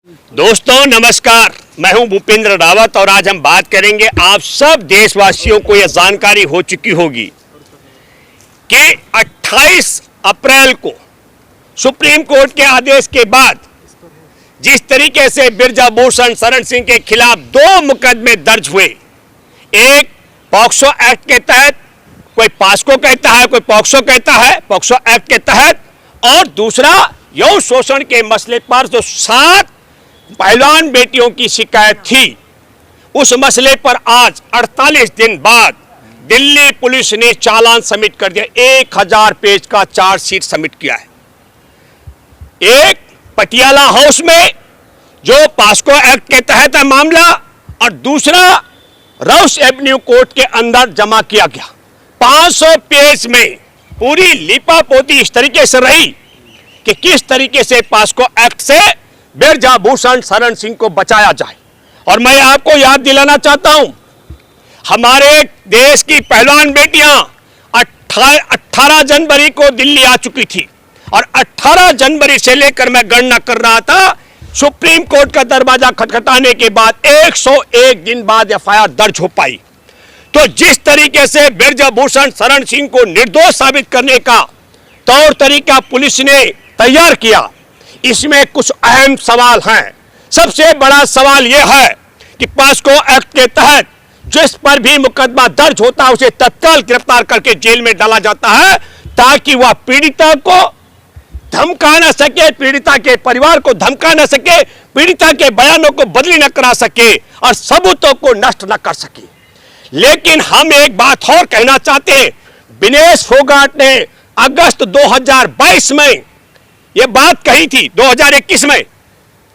दोस्तों नमस्कार, मैं हूं भूपेंद्र रावत और आज हम बात करेंगे। आप सब देशवासियों को यह जानकारी हो चुकी होगी कि 28 अप्रैल को सुप्रीम कोर्ट के आदेश के बाद जिस तरीके से बिरजाभूषण शरण सिंह के खिलाफ 2 मुकदमे दर्ज हुए, एक पॉक्सो एक्ट के तहत, कोई पास्को कहता है, कोई पॉक्सो कहता है, पॉक्सो एक्ट के तहत, और दूसरा यौन शोषण के मसले पर जो 7 पहलवान बेटियों की शिकायत थी, उस मसले पर आज 48 दिन बाद दिल्ली पुलिस ने चालान सबमिट कर दिया। 1000 पेज का चार्जशीट सबमिट किया है। एक पटियाला हाउस में जो पास्को एक्ट के तहत है मामला, और दूसरा राउस एवेन्यू कोर्ट के अंदर जमा किया गया। 500 पेज में पूरी लिपापोती इस तरीके से रही कि किस तरीके से पास्को एक्ट से बिरजाभूषण शरण सिंह को बचाया जाए। और मैं आपको याद दिलाना चाहता हूं, हमारे देश की पहलवान बेटियां 18 जनवरी को दिल्ली आ चुकी थी, और 18 जनवरी से लेकर मैं गणना कर रहा था, सुप्रीम कोर्ट का दरवाजा खटखटाने के बाद 101 दिन बाद एफआईआर दर्ज हो पाई। तो जिस तरीके से बिरजाभूषण शरण सिंह को निर्दोष साबित करने का तौर तरीका पुलिस ने तैयार किया, इसमें कुछ अहम सवाल हैं। सबसे बड़ा सवाल यह है कि पास्को एक्ट के तहत जिस पर भी मुकदमा दर्ज होता है उसे तत्काल गिरफ्तार करके जेल में डाला जाता है, ताकि वह पीड़िता को धमका न सके, पीड़िता के परिवार को धमका न सके, पीड़िता के बयानों को बदली न करा सके और सबूतों को नष्ट न कर सके। लेकिन हम एक बात और कहना चाहते हैं, विनेश फोगाट ने अगस्त 2022 में यह बात कही थी, 2021 में,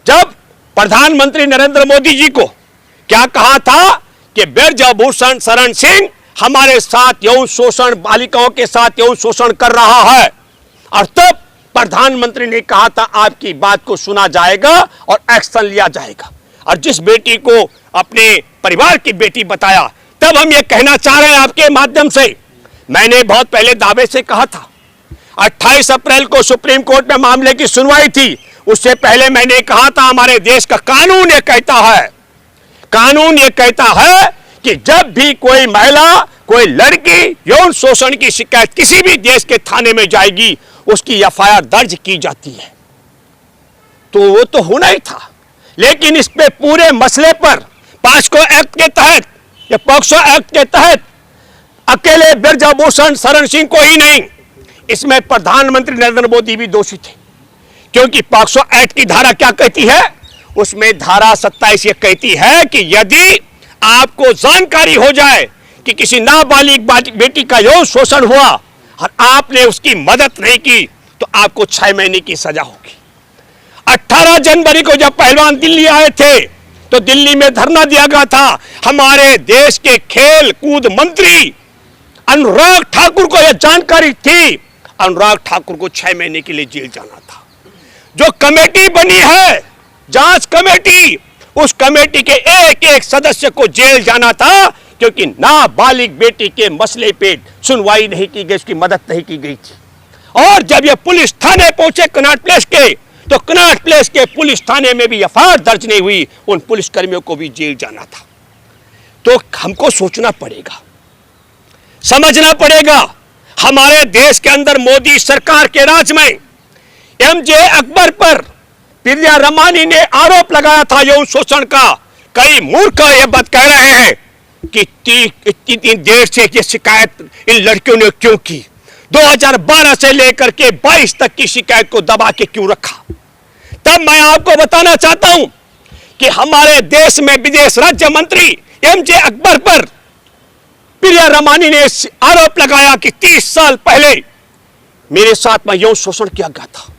जब प्रधानमंत्री नरेंद्र मोदी जी को क्या कहा था कि बिरजाभूषण शरण सिंह हमारे साथ यौन शोषण, बालिकाओं के साथ यौन शोषण कर रहा है, और तब प्रधानमंत्री ने कहा था आपकी बात को सुना जाएगा और एक्शन लिया जाएगा, और जिस बेटी को अपने परिवार की बेटी बताया, तब हम ये कहना चाह रहे हैं आपके माध्यम से, मैंने बहुत पहले दावे से कहा था, 28 अप्रैल को सुप्रीम कोर्ट में मामले की सुनवाई थी, उससे पहले मैंने कहा था हमारे देश का कानून ये कहता है, कानून ये कहता है कि जब भी कोई महिला, कोई लड़की यौन शोषण की शिकायत किसी भी देश के थाने में जाएगी, उसकी एफआईआर दर्ज की जाती है। तो वो तो होना ही था, लेकिन इस पे पूरे मसले पर पास्को एक्ट के तहत या पॉक्सो एक्ट के तहत अकेले बिरजाभूषण शरण सिंह को ही नहीं, इसमें प्रधानमंत्री नरेंद्र मोदी भी दोषी थे, क्योंकि पॉक्सो एक्ट की धारा क्या कहती है, उसमें धारा 27 ये कहती है कि यदि आपको जानकारी हो जाए कि किसी नाबालिग बेटी का यौन शोषण हुआ और आपने उसकी मदद नहीं की, तो आपको 6 महीने की सजा होगी। 18 जनवरी को जब पहलवान दिल्ली आए थे, तो दिल्ली में धरना दिया गया था। हमारे देश के खेल कूद मंत्री अनुराग ठाकुर को यह जानकारी थी, अनुराग ठाकुर को 6 महीने के लिए जेल जाना था। जो कमेटी बनी है, जांच कमेटी, उस कमेटी के एक एक सदस्य को जेल जाना था, क्योंकि नाबालिग बेटी के मसले पे सुनवाई नहीं की गई, उसकी मदद नहीं की गई थी। और जब ये पुलिस थाने पहुंचे कनॉट प्लेस के, तो कनॉट प्लेस के पुलिस थाने में भी एफआईआर दर्ज नहीं हुई, उन पुलिस कर्मियों को भी जेल जाना था। तो हमको सोचना पड़ेगा, समझना पड़ेगा, हमारे देश के अंदर मोदी सरकार के राज में एमजे अकबर पर प्रिया रमानी ने आरोप लगाया था यौन शोषण का। कई मूर्ख यह बात कह रहे हैं कि इतनी देर से ये शिकायत इन लड़कियों ने क्यों की, 2012 से लेकर के 22 तक की शिकायत को दबा के क्यों रखा। तब मैं आपको बताना चाहता हूं कि हमारे देश में विदेश राज्य मंत्री एमजे अकबर पर प्रिया रमानी ने आरोप लगाया कि 30 साल पहले मेरे साथ में यौन शोषण किया गया था,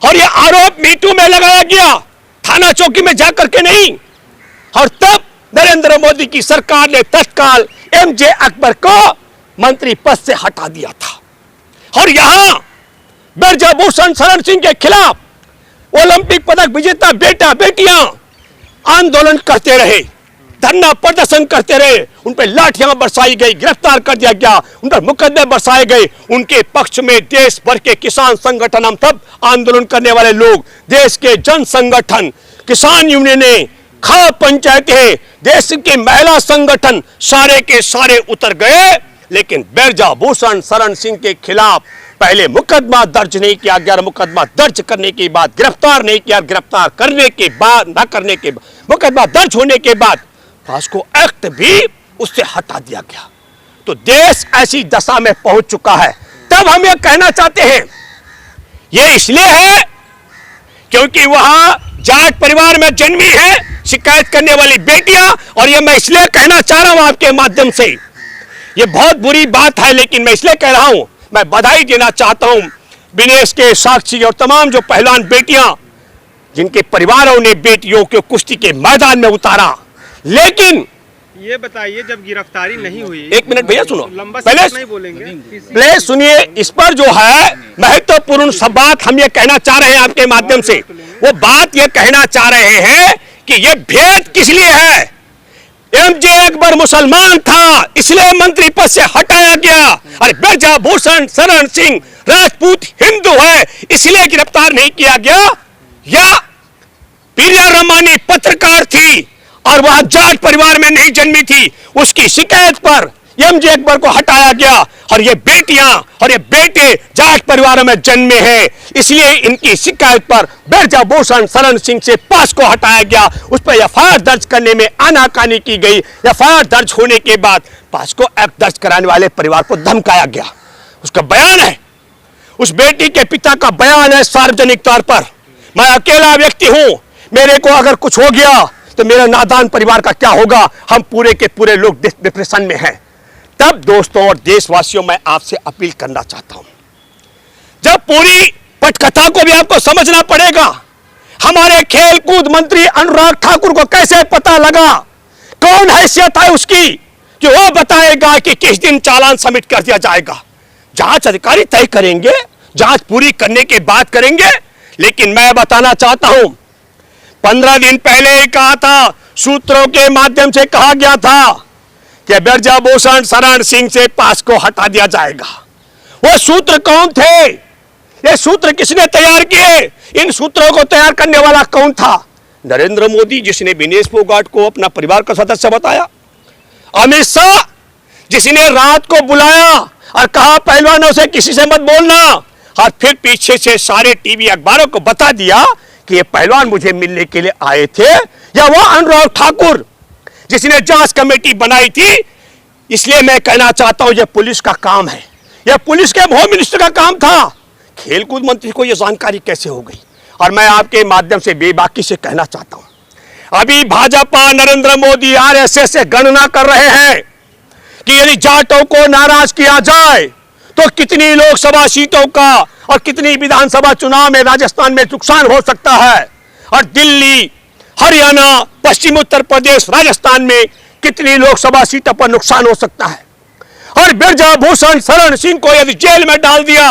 और यह आरोप मीटू में लगाया गया, थाना चौकी में जाकर के नहीं। और तब नरेंद्र मोदी की सरकार ने तत्काल एमजे अकबर को मंत्री पद से हटा दिया था। और यहां बिरजाभूषण शरण सिंह के खिलाफ ओलंपिक पदक विजेता बेटा बेटियां आंदोलन करते रहे, धरना प्रदर्शन करते रहे, उन पर लाठियां बरसाई गई, गिरफ्तार कर दिया गया, उन पर मुकदमे बरसाए गए। उनके पक्ष में देश भर के किसान संगठन, हम सब आंदोलन करने वाले लोग, देश के जन संगठन, किसान यूनियनें, खाप पंचायतें, देश के महिला संगठन सारे के सारे उतर गए। लेकिन ब्रजभूषण शरण सिंह के खिलाफ पहले मुकदमा दर्ज नहीं किया गया, मुकदमा दर्ज करने के बाद गिरफ्तार नहीं किया, गिरफ्तार करने के बाद न करने के बाद मुकदमा दर्ज होने के बाद पॉस्को एक्ट भी उससे हटा दिया गया। तो देश ऐसी दशा में पहुंच चुका है। तब हम ये कहना चाहते हैं, ये इसलिए है क्योंकि वहां जाट परिवार में जन्मी है शिकायत करने वाली बेटियां, और ये मैं इसलिए कहना चाह रहा हूं आपके माध्यम से, ये बहुत बुरी बात है लेकिन मैं इसलिए कह रहा हूं, मैं बधाई देना चाहता हूं विनेश के, साक्षी और तमाम जो पहलवान बेटियां जिनके परिवारों ने बेटियों को कुश्ती के मैदान में उतारा। लेकिन ये बताइए, जब गिरफ्तारी नहीं हुई, एक मिनट भैया सुनो, पहले नहीं बोलेंगे, प्लीज सुनिए। इस पर जो है महत्वपूर्ण सब बात हम ये कहना चाह रहे हैं आपके माध्यम से, वो बात ये कहना चाह रहे हैं कि ये भेद किस लिए है। एमजे अकबर मुसलमान था इसलिए मंत्री पद से हटाया गया, और ब्रजभूषण शरण सिंह राजपूत हिंदू है इसलिए गिरफ्तार नहीं किया गया, या प्रिया रमानी पत्रकार थी और वह जाट परिवार में नहीं जन्मी थी, उसकी शिकायत पर एमजे अकबर को हटाया गया, और ये बेटियां और ये बेटे जाट परिवारों में जन्मे हैं इसलिए इनकी शिकायत पर ब्रजभूषण शरण सिंह से पॉस्को हटाया गया, उस पर एफआईआर दर्ज करने में आनाकानी की गई। एफआईआर दर्ज होने के बाद पॉस्को एक्ट दर्ज कराने वाले परिवार को धमकाया गया। उसका बयान है, उस बेटी के पिता का बयान है सार्वजनिक तौर पर, मैं अकेला व्यक्ति हूं, मेरे को अगर कुछ हो गया तो मेरा नादान परिवार का क्या होगा, हम पूरे के पूरे लोग डिप्रेशन में हैं। तब दोस्तों और देशवासियों, मैं आपसे अपील करना चाहता हूं, जब पूरी पटकथा को भी आपको समझना पड़ेगा। हमारे खेल कूद मंत्री अनुराग ठाकुर को कैसे पता लगा, कौन हैसियत है उसकी कि वो बताएगा कि किस दिन चालान सबमिट कर दिया जाएगा। जांच अधिकारी तय करेंगे, जांच पूरी करने के बाद करेंगे। लेकिन मैं बताना चाहता हूं, 15 दिन पहले ही कहा था, सूत्रों के माध्यम से कहा गया था कि ब्रजभूषण शरण सिंह से पॉस्को हटा दिया जाएगा। वो सूत्र कौन थे, ये सूत्र किसने तैयार किए, इन सूत्रों को तैयार करने वाला कौन था? नरेंद्र मोदी, जिसने विनेश फोगाट को अपना परिवार का सदस्य बताया, अमित शाह जिसने रात को बुलाया और कहा पहलवानों से किसी से मत बोलना, और फिर पीछे से सारे टीवी अखबारों को बता दिया कि ये पहलवान मुझे मिलने के लिए आए थे, या वो अनुराग ठाकुर जिसने जांच कमेटी बनाई थी। इसलिए मैं कहना चाहता हूं, यह पुलिस का काम है, यह पुलिस के होम मिनिस्टर का काम था। खेलकूद मंत्री को यह जानकारी कैसे हो गई? और मैं आपके माध्यम से बेबाकी से कहना चाहता हूं, अभी भाजपा, नरेंद्र मोदी, आरएसएस से गणना कर रहे हैं कि यदि जाटों को नाराज किया जाए तो कितनी लोकसभा सीटों का और कितनी विधानसभा चुनाव में राजस्थान में नुकसान हो सकता है, और दिल्ली, हरियाणा, पश्चिम उत्तर प्रदेश, राजस्थान में कितनी लोकसभा सीटों पर नुकसान हो सकता है। और ब्रजभूषण शरण सिंह को यदि जेल में डाल दिया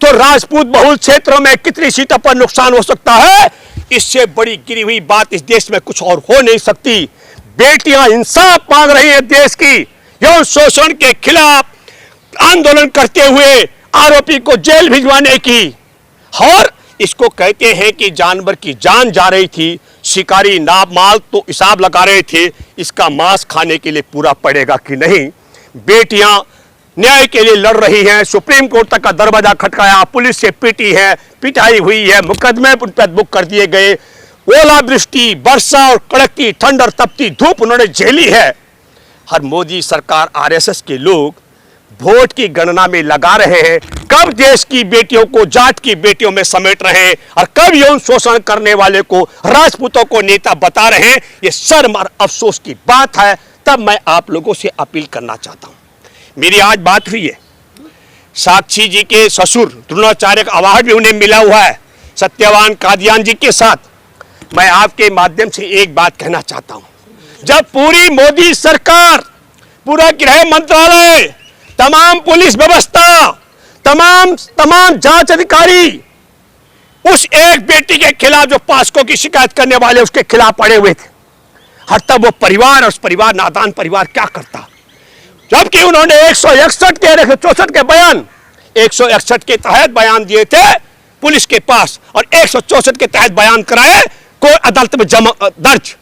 तो राजपूत बहुल क्षेत्रों में कितनी सीटों पर नुकसान हो सकता है। इससे बड़ी गिरी हुई बात इस देश में कुछ और हो नहीं सकती। बेटियां इंसाफ मांग रही हैं देश की, यौन शोषण के खिलाफ आंदोलन करते हुए आरोपी को जेल भिजवाने की, और इसको कहते हैं कि जानवर की जान जा रही थी, शिकारी नाप माल तो हिसाब लगा रहे थे, इसका मांस खाने के लिए पूरा पड़ेगा कि नहीं। बेटियां न्याय के लिए लड़ रही हैं, सुप्रीम कोर्ट तक का दरवाजा खटकाया, पुलिस से पीटी है, पिटाई हुई है, मुकदमे उन पर बुक कर दिए गए, ओलावृष्टि, वर्षा और कड़कती ठंड और तपती धूप उन्होंने झेली है। हर मोदी सरकार, आरएसएस के लोग वोट की गणना में लगा रहे हैं, कब देश की बेटियों को जाट की बेटियों में समेट रहे हैं और कब यौन शोषण करने वाले को, राजपूतों को नेता बता रहे हैं। ये शर्म और अफसोस की बात है। तब मैं आप लोगों से अपील करना चाहता हूं, मेरी आज बात हुई है, साक्षी जी के ससुर द्रोणाचार्य का अवार्ड भी उन्हें मिला हुआ है सत्यवान कादियान जी के साथ। मैं आपके माध्यम से एक बात कहना चाहता हूं, जब पूरी मोदी सरकार, पूरा गृह मंत्रालय, तमाम पुलिस व्यवस्था, तमाम जांच अधिकारी उस एक बेटी के खिलाफ जो पॉस्को की शिकायत करने वाले उसके खिलाफ पड़े हुए थे, और तब वो परिवार और उस परिवार नादान परिवार क्या करता, जबकि उन्होंने 161 के 164 के बयान 161 के तहत बयान दिए थे पुलिस के पास और 164 के तहत बयान कराए कोर्ट अदालत में जमा दर्ज।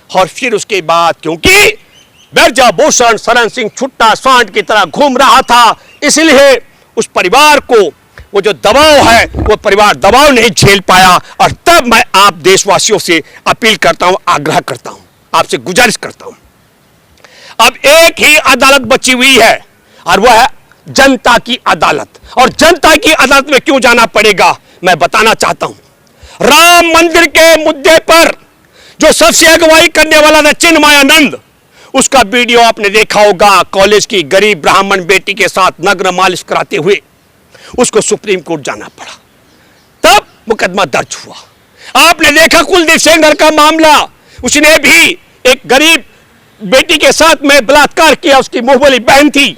और फिर उसके बाद क्योंकि ब्रजभूषण शरण सिंह छुट्टा सांड की तरह घूम रहा था, इसलिए उस परिवार को वो जो दबाव है वो परिवार दबाव नहीं झेल पाया। और तब मैं आप देशवासियों से अपील करता हूं, आग्रह करता हूं, आपसे गुजारिश करता हूं, अब एक ही अदालत बची हुई है और वह है जनता की अदालत। और जनता की अदालत में क्यों जाना पड़ेगा मैं बताना चाहता हूं। राम मंदिर के मुद्दे पर जो सबसे अगुवाई करने वाला था चिन्मयानंद, उसका वीडियो आपने देखा होगा, कॉलेज की गरीब ब्राह्मण बेटी के साथ नग्न मालिश कराते हुए उसको सुप्रीम कोर्ट जाना पड़ा, तब मुकदमा दर्ज हुआ। आपने देखा कुलदीप सेंगर का मामला, उसने भी एक गरीब बेटी के साथ में बलात्कार किया, उसकी मुंहबोली बहन थी,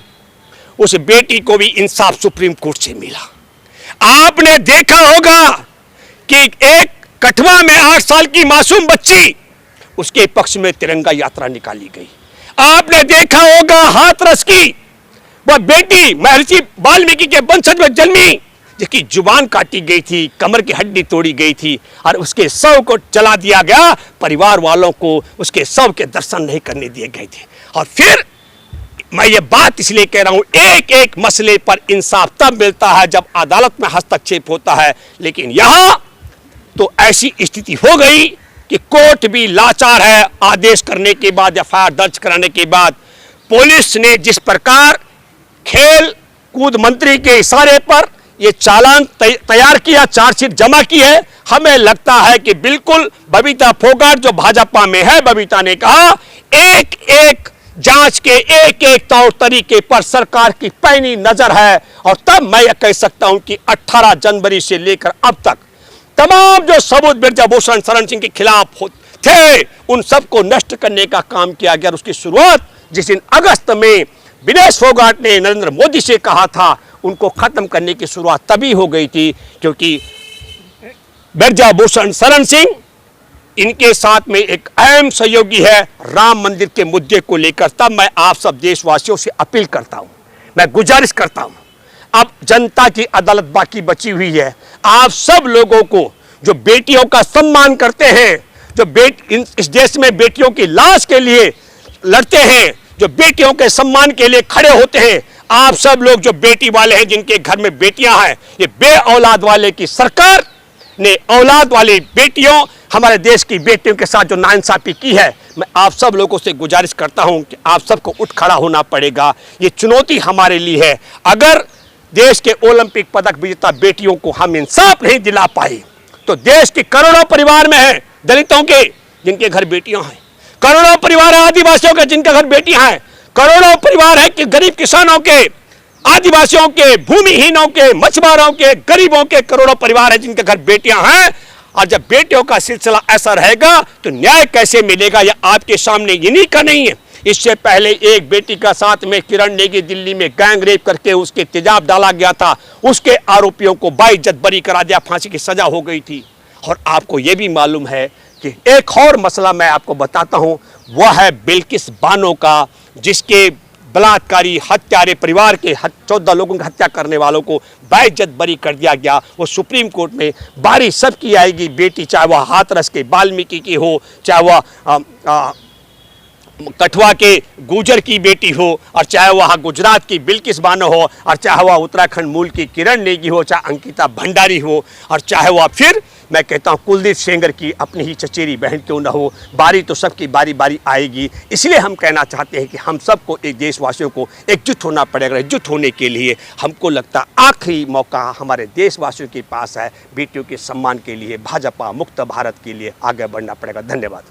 उस बेटी को भी इंसाफ सुप्रीम कोर्ट से मिला। आपने देखा होगा कि एक कठवा में 8 साल की मासूम बच्ची, उसके पक्ष में तिरंगा यात्रा निकाली गई। आपने देखा होगा हाथरस की वह बेटी महर्षि वाल्मीकि के वंशज में जन्मी, जिसकी जुबान काटी गई थी, कमर की हड्डी तोड़ी गई थी और उसके शव को जला दिया गया, परिवार वालों को उसके शव के दर्शन नहीं करने दिए गए थे। और फिर मैं ये बात इसलिए कह रहा हूं, एक एक मसले पर इंसाफ तब मिलता है जब अदालत में हस्तक्षेप होता है, लेकिन यहां तो ऐसी स्थिति हो गई कि कोर्ट भी लाचार है। आदेश करने के बाद, एफआईआर दर्ज कराने के बाद पुलिस ने जिस प्रकार खेल कूद मंत्री के इशारे पर यह चालान तैयार किया, चार्जशीट जमा की है, हमें लगता है कि बिल्कुल बबीता फोगाट जो भाजपा में है, बबीता ने कहा एक एक जांच के एक एक तौर तरीके पर सरकार की पैनी नजर है। और तब मैं यह कह सकता हूं कि 18 जनवरी से लेकर अब तक तमाम जो सबूत ब्रजभूषण शरण सिंह के खिलाफ थे, उन सबको नष्ट करने का काम किया गया। उसकी शुरुआत जिस दिन अगस्त में विनेश फोगाट ने नरेंद्र मोदी से कहा था, उनको खत्म करने की शुरुआत तभी हो गई थी क्योंकि ब्रजभूषण शरण सिंह इनके साथ में एक अहम सहयोगी है राम मंदिर के मुद्दे को लेकर। तब मैं आप सब देशवासियों से अपील करता हूं, मैं गुजारिश करता हूं, अब जनता की अदालत बाकी बची हुई है। आप सब लोगों को जो बेटियों का सम्मान करते हैं, जो इस देश में बेटियों की लाश के लिए लड़ते हैं, जो बेटियों के सम्मान के लिए खड़े होते हैं, आप सब लोग जो बेटी वाले हैं, जिनके घर में बेटियां हैं, ये बे औलाद वाले की सरकार ने औलाद वाली बेटियों, हमारे देश की बेटियों के साथ जो नाइंसाफी की है, मैं आप सब लोगों से गुजारिश करता हूं कि आप सबको उठ खड़ा होना पड़ेगा। ये चुनौती हमारे लिए है। अगर देश के ओलंपिक पदक विजेता बेटियों को हम इंसाफ नहीं दिला पाए तो देश के करोड़ों परिवार में है दलितों के जिनके घर बेटियां हैं, करोड़ों परिवार है आदिवासियों के जिनके घर बेटियां हैं, करोड़ों परिवार है कि गरीब किसानों के, आदिवासियों के, भूमिहीनों के, मछुआरों के, गरीबों के करोड़ों परिवार है जिनके घर बेटियां हैं। और जब बेटियों का सिलसिला ऐसा रहेगा तो न्याय कैसे मिलेगा, यह आपके सामने इन्हीं का नहीं है। इससे पहले एक बेटी का साथ में किरण नेगी दिल्ली में गैंग रेप करके उसके तेजाब डाला गया था, उसके आरोपियों को बाइज्जत बरी करा दिया, फांसी की सजा हो गई थी। और आपको यह भी मालूम है कि एक और मसला मैं आपको बताता हूं, वह है बिल्किस बानो का, जिसके बलात्कारी हत्यारे परिवार के 14 लोगों की हत्या करने वालों को बाइज्जत बरी कर दिया गया। वो सुप्रीम कोर्ट में बारी सबकी आएगी, बेटी चाहे वह हाथरस के वाल्मीकि की हो, चाहे वह कठवा के गुजर की बेटी हो, और चाहे वह गुजरात की बिल्किस बानो हो, और चाहे वह उत्तराखंड मूल की किरण नेगी हो, चाहे अंकिता भंडारी हो, और चाहे वह फिर मैं कहता हूँ कुलदीप सेंगर की अपनी ही चचेरी बहन क्यों न हो, बारी तो सबकी बारी बारी आएगी। इसलिए हम कहना चाहते हैं कि हम सबको एक देशवासियों को एकजुट होना पड़ेगा। एकजुट होने के लिए हमको लगता आखिरी मौका हमारे देशवासियों के पास है। बेटियों के सम्मान के लिए, भाजपा मुक्त भारत के लिए आगे बढ़ना पड़ेगा। धन्यवाद।